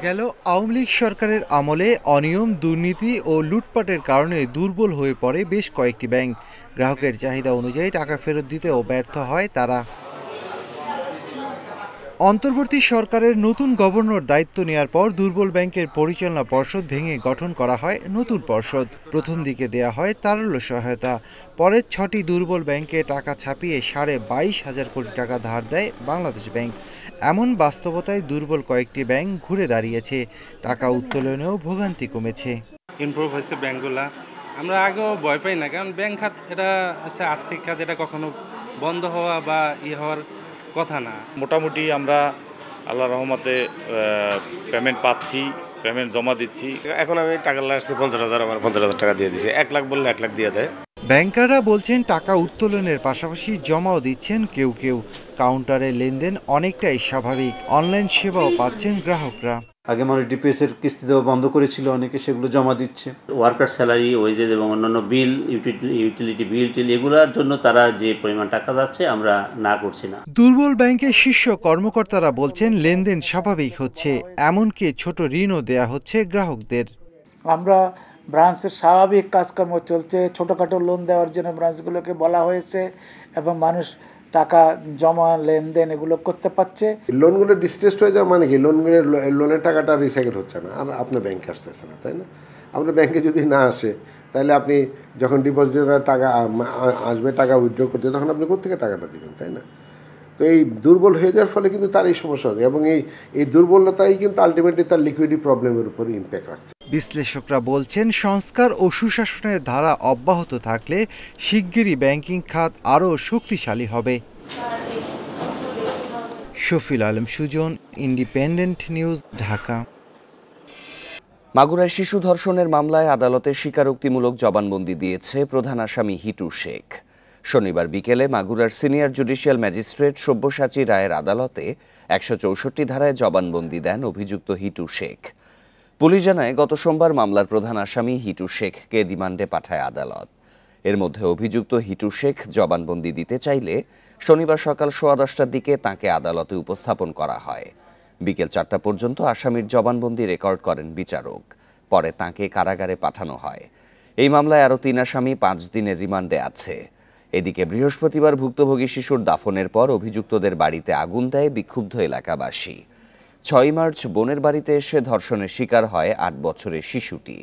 গেল আওয়ামী লীগ সরকারের আমলে অনিয়ম, দুর্নীতি ও লুটপাটের কারণে দুর্বল হয়ে পড়ে বেশ কয়েকটি ব্যাংক। গ্রাহকের চাহিদা অনুযায়ী টাকা ফেরত দিতেও ব্যর্থ হয় তারা। অন্তর্বর্তী সরকারের নতুন গভর্নর দায়িত্ব নেওয়ার পর দুর্বল ব্যাংকের পরিচালনা পর্ষদ ভেঙে গঠন করা হয় নতুন পর্ষদ। প্রথম দিকে দেয়া হয় তারল্য সহায়তা, পরে 6টি দুর্বল ব্যাংকে টাকা ছাপিয়ে 22,500 কোটি টাকা ধার দেয় বাংলাদেশ ব্যাংক। এমন বাস্তবতায় দুর্বল কয়েকটি ব্যাংক ঘুরে দাঁড়িয়েছে। টাকা উত্তোলনেও ভোগান্তি কমেছে। ইমপ্রুভ হয়েছে ব্যাংকগুলা। আমরা আগেও ভয় পাই না, কারণ ব্যাংক খাত এটা হচ্ছে আর্থিক খাত, এটা কখনো বন্ধ হওয়া বা হওয়ার কথা না। মোটামুটি আমরা আল্লাহর রহমতে পেমেন্ট পাচ্ছি, পেমেন্ট জমা দিচ্ছি। এখন আমি টাকা লাগছে 50,000, আমার 50,000 টাকা দিয়ে দিচ্ছে। 1 লাখ বললে 1 লাখ দিয়ে দেয়। ব্যাংকাররা বলছেন টাকা উত্তোলনের পাশাপাশি জমাও দিচ্ছেন কেউ কেউ। কাউন্টারে লেনদেন অনেকটাই স্বাভাবিক। অনলাইন সেবাও পাচ্ছেন গ্রাহকরা। আগে মানুষ ডিপিএস এর কিস্তি দেওয়া বন্ধ করেছিল, অনেকে সেগুলো জমা দিচ্ছে। ওয়ার্কার স্যালারি, ওয়েজেস এবং অন্যান্য বিল, ইউটিলিটি বিল টিল এগুলোর জন্য তারা যে পরিমাণ টাকা যাচ্ছে আমরা না করছি না। দুর্বল ব্যাংকের শীর্ষ কর্মকর্তারা বলছেন লেনদেন স্বাভাবিক হচ্ছে, এমনকি ছোট ঋণও দেয়া হচ্ছে গ্রাহকদের। আমরা ব্রাঞ্চের স্বাভাবিক কাজকর্ম চলছে, ছোটোখাটো লোন দেওয়ার জন্য ব্রাঞ্চগুলোকে বলা হয়েছে এবং মানুষ টাকা জমা লেনদেন এগুলো করতে পারছে। লোনগুলো ডিস্ট্রেসড হয়ে যাওয়া মানে কি, লোনের টাকাটা রিসাইকেল হচ্ছে না, আর আপনার ব্যাংকে আসতেছে না, তাই না? আপনার ব্যাংকে যদি না আসে তাহলে আপনি যখন ডিপোজিটের টাকা আসবে, টাকা উইথড্র করতে, তখন আপনি কোথেকে টাকাটা দেবেন, তাই না? তো এই দুর্বল হয়ে যাওয়ার ফলে কিন্তু তার এই সমস্যা হবে, এবং এই দুর্বলতাই কিন্তু আলটিমেটলি তার লিকুইডিটি প্রবলেমের উপর ইম্প্যাক্ট রাখছে। বিশ্লেষকরা বলছেন সংস্কার ও সুশাসনের ধারা অব্যাহত থাকলে শিগগিরই ব্যাংকিং খাত আরও শক্তিশালী হবে। Shafil Alam Sujan, independent news, Dhaka. মাগুরায় শিশু ধর্ষণের মামলায় আদালতে স্বীকারোক্তিমূলক জবানবন্দি দিয়েছে প্রধান আসামি হিটু শেখ। শনিবার বিকেলে মাগুরার সিনিয়র জুডিশিয়াল ম্যাজিস্ট্রেট সব্যসাচী রায়ের আদালতে 164 ধারায় জবানবন্দি দেন অভিযুক্ত হিটু শেখ। পুলিশ জানায় গত সোমবার মামলার প্রধান আসামি হিটু শেখকে রিমান্ডে পাঠায় আদালত। এর মধ্যে অভিযুক্ত হিটু শেখ জবানবন্দি দিতে চাইলে শনিবার সকাল 10:15টার দিকে তাঁকে আদালতে উপস্থাপন করা হয়। বিকেল 4টা পর্যন্ত আসামির জবানবন্দি রেকর্ড করেন বিচারক। পরে তাঁকে কারাগারে পাঠানো হয়। এই মামলায় আরও 3 আসামি 5 দিনের রিমান্ডে আছে। এদিকে বৃহস্পতিবার ভুক্তভোগী শিশুর দাফনের পর অভিযুক্তদের বাড়িতে আগুন দেয় বিক্ষুব্ধ এলাকাবাসী। 6 মার্চ বোনের বাড়িতে এসে ধর্ষণের শিকার হয় 8 বছরের শিশুটি।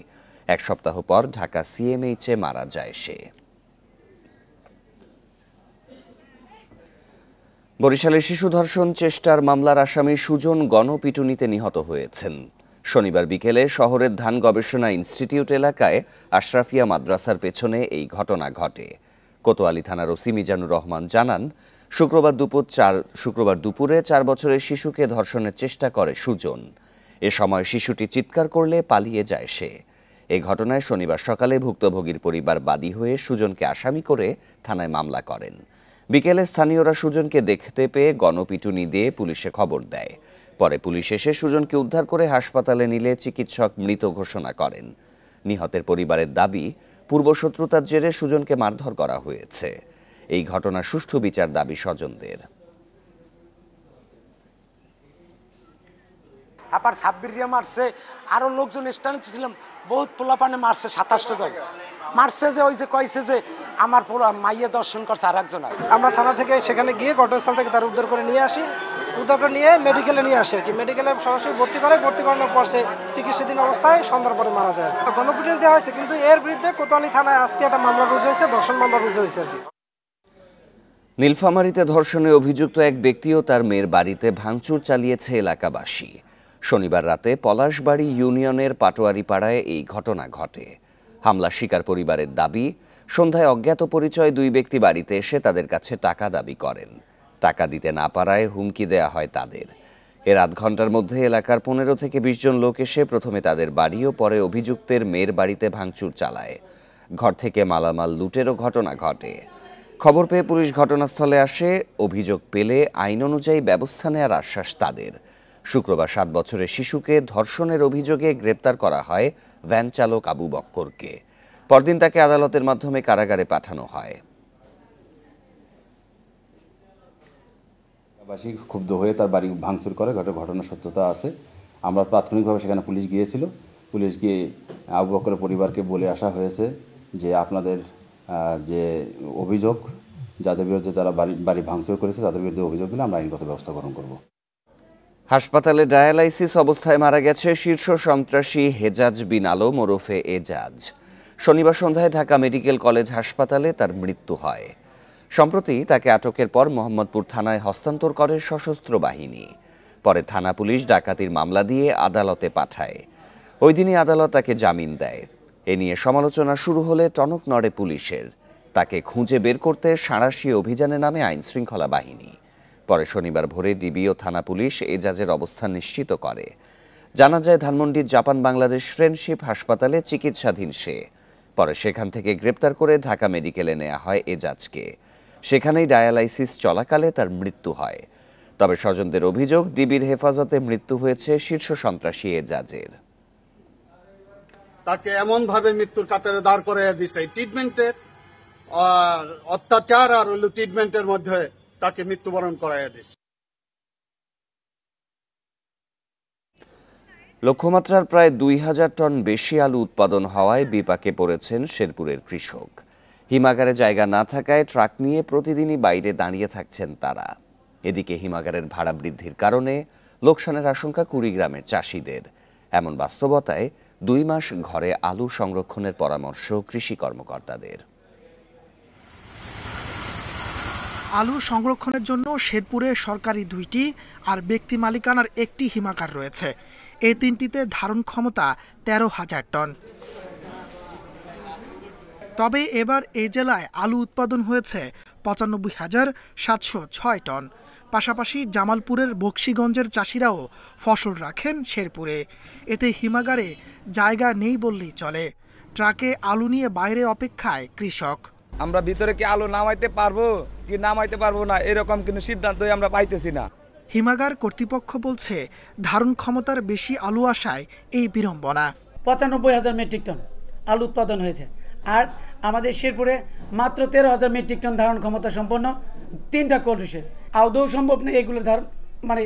1 সপ্তাহ পর ঢাকা সিএমএইচে মারা যায় সে। বরিশালের শিশু ধর্ষণ চেষ্টার মামলার আসামি সুজন গণপিটুনিতে নিহত হয়েছেন। শনিবার বিকেলে শহরের ধান গবেষণা ইনস্টিটিউট এলাকায় আশরাফিয়া মাদ্রাসার পেছনে এই ঘটনা ঘটে। কোতোয়ালি থানার ওসি মিজানুর রহমান জানান, শুক্রবার দুপুরে 4 বছরের শিশুকে ধর্ষণের চেষ্টা করে সুজন। এ সময় শিশুটি চিৎকার করলে পালিয়ে যায় সে। এই ঘটনায় শনিবার সকালে ভুক্তভোগীর পরিবার বাদী হয়ে সুজনকে আসামি করে থানায় মামলা করেন। বিকেলে স্থানীয়রা সুজনকে দেখতে পেয়ে গণপিটুনি দিয়ে পুলিশে খবর দেয়। পরে পুলিশ এসে সুজনকে উদ্ধার করে হাসপাতালে নিলে চিকিৎসক মৃত ঘোষণা করেন। নিহতের পরিবারের দাবি, পূর্বশত্রুতার জেরে সুজনকে মারধর করা হয়েছে। এই ঘটনা সুষ্ঠু বিচার দাবি স্বজনদের। আবার সাব্বিরিয়া মারছে, আরো লোকজন স্ট্যান্ড ছিলাম, বহুত পোলাপানে মারছে, 27টা জন মারছে। যে ওই যে কইছে যে আমার পোলা মাইয়ে দর্শন করছে আর একজন। আমরা থানা থেকে সেখানে গিয়ে ঘটনাস্থল থেকে তার উদ্ধার করে নিয়ে আসি, উদ্ধার করে নিয়ে মেডিকেলে নিয়ে আসি আর কি। মেডিকেলে সরাসরি ভর্তি করানোর পর সে চিকিৎসাধীন অবস্থায় সন্ধ্যার পরে মারা যায়। গণপিটুনি দেওয়া হয়েছে, কিন্তু এর বিরুদ্ধে কোতোয়ালি থানায় আজকে একটা মামলা রুজু হয়েছে, ধর্ষণ মামলা রুজু হয়েছে আর কি। নীলফামারীতে ধর্ষণে অভিযুক্ত এক ব্যক্তি ও তার মেয়ের বাড়িতে ভাঙচুর চালিয়েছে এলাকাবাসী। শনিবার রাতে পলাশবাড়ি ইউনিয়নের পাটোয়ারিপাড়ায় এই ঘটনা ঘটে। হামলা শিকার পরিবারের দাবি, সন্ধ্যায় অজ্ঞাত পরিচয় দুই ব্যক্তি বাড়িতে এসে তাদের কাছে টাকা দাবি করেন। টাকা দিতে না পারায় হুমকি দেয়া হয় তাদের। এর আধ ঘন্টার মধ্যে এলাকার 15 থেকে 20 জন লোক এসে প্রথমে তাদের বাড়ি ও পরে অভিযুক্তের মেয়ের বাড়িতে ভাঙচুর চালায়। ঘর থেকে মালামাল লুটেরও ঘটনা ঘটে। খবর পেয়ে পুলিশ ঘটনাস্থলে আসে। অভিযোগ পেলে আইন অনুযায়ী ব্যবস্থা নেওয়ার আশ্বাস তাদের। শুক্রবার 7 বছরের শিশুকে ধর্ষণের অভিযোগে গ্রেপ্তার করা হয় ভ্যান চালক আবু বক্করকে। পরদিন তাকে আদালতের মাধ্যমে কারাগারে পাঠানো হয়। বাসী ক্ষুব্ধ হয়ে তার বাড়ি ভাঙচুর করে, ঘটনার সত্যতা আছে। আমরা প্রাথমিকভাবে সেখানে পুলিশ গিয়েছিল। পুলিশ গিয়ে আবু বকরের পরিবারকে বলে আসা হয়েছে যে আপনাদের যে অভিযোগ, যাদের বিরুদ্ধে তারা বাড়ি ভাঙচুর করেছে তাদের বিরুদ্ধে অভিযোগ দিলে আমরা আইনগত ব্যবস্থা গ্রহণ করব। হাসপাতালে ডায়ালাইসিস অবস্থায় মারা গেছে শীর্ষ সন্ত্রাসী হেজাজ বিন আলম ওরফে এজাজ। শনিবার সন্ধ্যায় ঢাকা মেডিকেল কলেজ হাসপাতালে তার মৃত্যু হয়। সম্প্রতি তাকে আটকের পর মোহাম্মদপুর থানায় হস্তান্তর করে সশস্ত্র বাহিনী। পরে থানা পুলিশ ডাকাতির মামলা দিয়ে আদালতে পাঠায়। ওই দিনই আদালত তাকে জামিন দেয়। এ নিয়ে সমালোচনা শুরু হলে টনক নড়ে পুলিশের। তাকে খুঁজে বের করতে সাঁড়াশি অভিযানে নামে আইনশৃঙ্খলা বাহিনী। পরে শনিবার ভোরে ডিবি ও থানা পুলিশ এজাজের অবস্থান নিশ্চিত করে। জানা যায় ধানমন্ডির জাপান বাংলাদেশ ফ্রেন্ডশিপ হাসপাতালে চিকিৎসাধীন সে। পরে সেখান থেকে গ্রেপ্তার করে ঢাকা মেডিকেলে নেওয়া হয় এজাজকে। সেখানেই ডায়ালাইসিস চলাকালে তার মৃত্যু হয়। তবে স্বজনদের অভিযোগ, ডিবির হেফাজতে মৃত্যু হয়েছে শীর্ষ সন্ত্রাসী এজাজের। তাকে এমনভাবে মৃত্যুর কাতারে দাঁড় করে দিছে, ট্রিটমেন্টের অত্যাচার আর ট্রিটমেন্টের মধ্যে তাকে মৃত্যুবরণ করাইয়া দিছে। লক্ষ্যমাত্রার প্রায় 2000 টন বেশি আলু উৎপাদন হওয়ায় বিপাকে পড়েছেন শেরপুরের কৃষক। হিমাগারে জায়গা না থাকায় ট্রাক নিয়ে প্রতিদিনই বাইরে দাঁড়িয়ে থাকছেন তারা। এদিকে হিমাগারের ভাড়া বৃদ্ধির কারণে লোকসানের আশঙ্কা কুড়িগ্রামের চাষিদের। এমন বাস্তবতায় 2 মাস ঘরে আলু সংরক্ষণের পরামর্শ কৃষি কর্মকর্তাদের। আলু সংরক্ষণের জন্য শেরপুরে সরকারি 2টি আর ব্যক্তি মালিকানার 1টি হিমাগার রয়েছে। এই 3টিতে ধারণ ক্ষমতা 13,000 টন। তবে এবার এই জেলায় আলু উৎপাদন হয়েছে 95,706 টন। পাশাপাশি জামালপুরের বক্সিগঞ্জের চাষিরাও ফসল রাখেন শেরপুরে। এতে হিমাগারে জায়গা নেই বললেই চলে। ট্রাকে আলু নিয়ে বাইরে অপেক্ষায় কৃষক। আমরা ভিতরে কি আলু নামাইতে পারবো কি নামাইতে পারবো না, এরকম কোনো সিদ্ধান্তই আমরা পাইতেছি না। হিমাগার কর্তৃপক্ষ বলছে ধারণ ক্ষমতার বেশি আলু আসায় এই বিড়ম্বনা। 95,000 মেট্রিক টন আলু উৎপাদন হয়েছে, আর আমাদের শেরপুরে মাত্র 13,000 মেট্রিক টন ধারণ ক্ষমতা সম্পন্ন 3টা কোল্ড স্টোরেজ। আদৌ সম্ভব নেই এগুলো ধারণ মানে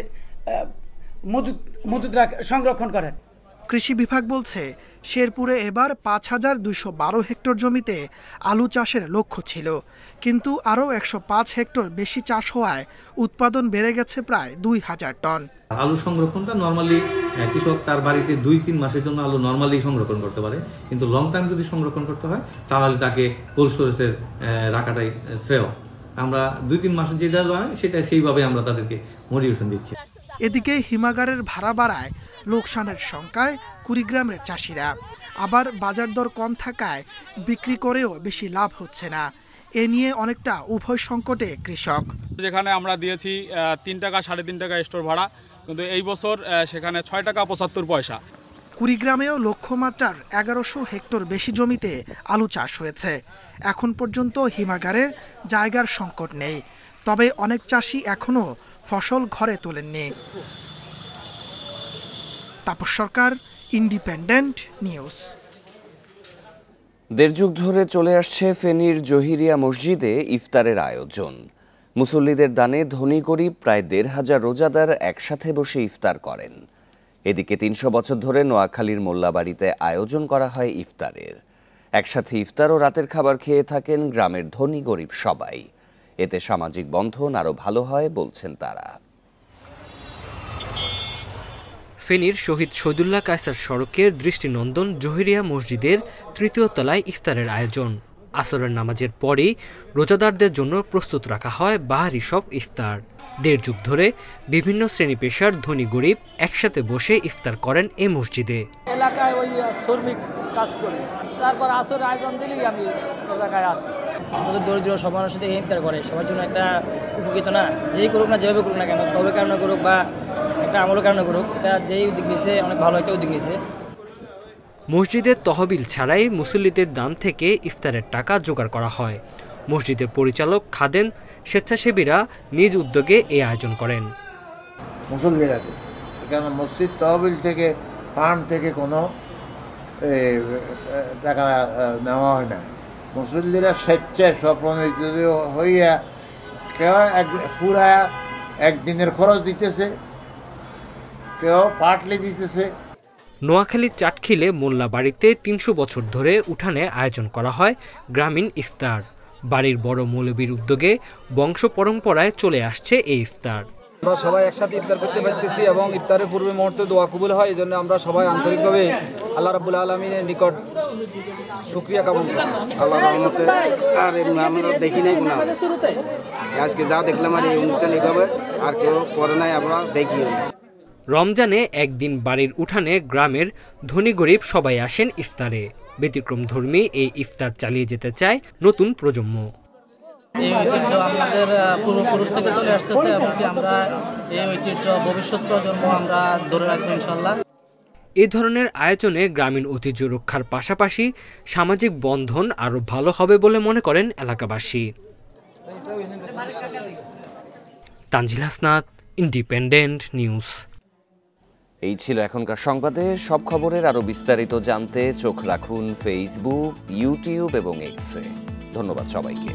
মজুদ সংরক্ষণ করেন। কৃষি বিভাগ বলছে শেরপুরে এবার 5,212 হেক্টর জমিতে আলু চাষের লক্ষ্য ছিল, কিন্তু আরও 105 হেক্টর বেশি চাষ হওয়ায় উৎপাদন বেড়ে গেছে প্রায় 2,000 টন। আলু সংরক্ষণটা নর্মালি কৃষক তার বাড়িতে 2-3 মাসের জন্য আলু নর্মালি সংরক্ষণ করতে পারে, কিন্তু লং টাইম যদি সংরক্ষণ করতে হয় তাহলে তাকে কোল্ড স্টোরেজে রাখাটাই শ্রেয়। আমরা 2-3 মাসের যেটা হয় সেটা সেইভাবে আমরা তাদেরকে মোটিভেশন দিচ্ছি। এদিকে হিমাগারের ভাড়া বাড়ায় লোকসানের শঙ্কায় কুড়িগ্রামের চাষিরা। আবার বাজার দর কম থাকায় বিক্রি করেও বেশি লাভ হচ্ছে না। এ নিয়ে অনেকটা উভয় সংকটে কৃষক। যেখানে আমরা দিয়েছি 3 টাকা 3.5 টাকা স্টোর ভাড়া, কিন্তু এই বছর সেখানে 6 টাকা 75 পয়সা। কুড়িগ্রামেও লক্ষ্যমাত্রার 1100 হেক্টর বেশি জমিতে আলু চাষ হয়েছে। এখন পর্যন্ত হিমাগারে জায়গার সংকট নেই, তবে অনেক চাষি এখনও ফসল ঘরে তোলেননি। তাপস সরকার, ইন্ডিপেন্ডেন্ট নিউজ। 1.5 যুগ ধরে চলে আসছে ফেনীর জহিরিয়া মসজিদে ইফতারের আয়োজন। মুসল্লিদের দানে ধনী গরিব প্রায় 1,500 রোজাদার একসাথে বসে ইফতার করেন। এদিকে 300 বছর ধরে নোয়াখালীর মোল্লাবাড়িতে আয়োজন করা হয় ইফতারের। একসাথে ইফতার ও রাতের খাবার খেয়ে থাকেন গ্রামের ধনী গরিব সবাই। এতে সামাজিক বন্ধন আরও ভালো হয় বলছেন তারা। ফেনীর শহীদ শহীদুল্লাহ কায়সার সড়কের দৃষ্টিনন্দন জহিরিয়া মসজিদের 3য় তলায় ইফতারের আয়োজন। আসরের নামাজের পরেই রোজাদারদের জন্য প্রস্তুত রাখা হয় বাহারি সব ইফতার। 1.5 যুগ ধরে বিভিন্ন শ্রেণী পেশার ধনী গরিব একসাথে বসে ইফতার করেন এই মসজিদে। এলাকায় ওই শ্রমিক কাজ করি, তারপর আসর আয়োজন দিলেই আমি এলাকায় আসি। আমাদের দরিদ্র সব মানুষের সাথে ইফতার করে সবার জন্য একটা উপকৃত না, যেই করুক না যেভাবে করুক না কেন, সবের কারণে করুক বা একটা আমলের কারণে করুক, এটা যেই উদ্যোগ নিচ্ছে অনেক ভালো একটা উদ্যোগ নিচ্ছে। মসজিদের তহবিল ছাড়াই মুসল্লিদের দান থেকে ইফতারের টাকা জোগাড় করা হয়। মসজিদের পরিচালক, খাদেম, স্বেচ্ছাসেবীরা নিজ উদ্যোগে এই আয়োজন করেন। মুসল্লিরা এখানে মসজিদ তহবিল থেকে ফান্ড থেকে কোনো টাকা নেওয়া হয় না। মুসল্লিরা স্বেচ্ছায় স্বপ্রণোদিত হইয়া কেউ পুরা একদিনের খরচ দিতেছে, কেউ পার্টলি দিতেছে। নোয়াখালীর চাটখিলে মোল্লা বাড়িতে 300 বছর ধরে উঠানে আয়োজন করা হয় গ্রামীণ ইফতার। বাড়ির বড় মৌলবীর উদ্যোগে বংশ পরম্পরায় চলে আসছে এই ইফতার। আমরা সবাই একসাথে ইফতার করতে পারতেছি এবং ইফতারের পূর্বে মুহূর্তে দোয়া কবুল হয়, এই জন্য আমরা সবাই আন্তরিকভাবে আল্লাহ রাব্বুল আলামিনের নিকট শুকরিয়া জ্ঞাপন করি। আল্লাহর রহমতে আর আমরা দেখি নাই গুনাহ, আজকে যা দেখলাম আর এই অনুষ্ঠান এইভাবে আর কেউ করে নাই, আমরা দেখিও না। রমজানে একদিন বাড়ির উঠানে গ্রামের ধনী গরিব সবাই আসেন ইফতারে। ব্যতিক্রমধর্মী এই ইফতার চালিয়ে যেতে চায় নতুন প্রজন্ম। এই ঐতিহ্য আমাদের পূর্বপুরুষ থেকে চলে আসতেছে এবং আমরা এই ঐতিহ্য ভবিষ্যৎ প্রজন্ম আমরা ধরে রাখবো ইনশাল্লাহ। এ ধরনের আয়োজনে গ্রামীণ ঐতিহ্য রক্ষার পাশাপাশি সামাজিক বন্ধন আরও ভালো হবে বলে মনে করেন এলাকাবাসী। Tanzil Hasnat, independent news. এই ছিল এখনকার সংবাদে। সব খবরের আরও বিস্তারিত জানতে চোখ রাখুন ফেসবুক, ইউটিউব এবং এক্সে। ধন্যবাদ সবাইকে।